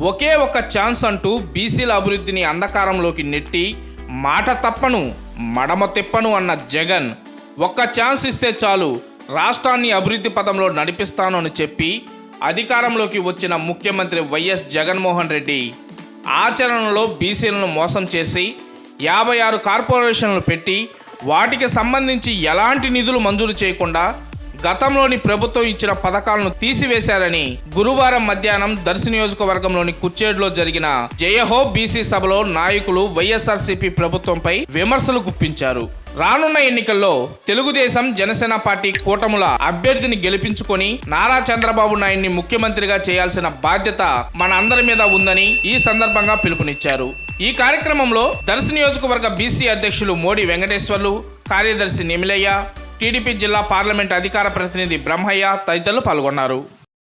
ఒకే ఒక్క ఛాన్స్ అంటూ బీసీల అభివృద్ధిని అంధకారంలోకి నెట్టి మాట తప్పను మడమ తిప్పను అన్న జగన్ ఒక్క ఛాన్స్ ఇస్తే చాలు రాష్ట్రాన్ని అభివృద్ధి పథంలో నడిపిస్తాను అని చెప్పి అధికారంలోకి వచ్చిన ముఖ్యమంత్రి వైఎస్ జగన్మోహన్ రెడ్డి ఆచరణలో బీసీలను మోసం చేసి 56 కార్పొరేషన్లు పెట్టి వాటికి సంబంధించి ఎలాంటి నిధులు మంజూరు చేయకుండా గతంలోని ప్రభుత్వం ఇచ్చిన పథకాలను తీసివేశారని గురువారం మధ్యాహ్నం దర్శి నియోజకవర్గంలోని కుర్చేడులో జరిగిన జయహో బీసీ సభలో నాయకులు వైఎస్ఆర్సీపీ ప్రభుత్వంపై విమర్శలు గుప్పించారు. రానున్న ఎన్నికల్లో తెలుగుదేశం జనసేన పార్టీ కూటముల అభ్యర్థిని గెలిపించుకొని నారా చంద్రబాబు నాయుడిని ముఖ్యమంత్రిగా చేయాల్సిన బాధ్యత మన అందరి మీద ఉందని ఈ సందర్భంగా పిలుపునిచ్చారు. ఈ కార్యక్రమంలో దర్శి నియోజకవర్గ బీసీ అధ్యక్షులు మోడి వెంకటేశ్వర్లు, కార్యదర్శి నిమిలయ్య, టీడీపీ జిల్లా పార్లమెంట్ అధికార ప్రతినిధి బ్రహ్మయ్య తదితరులు పాల్గొన్నారు.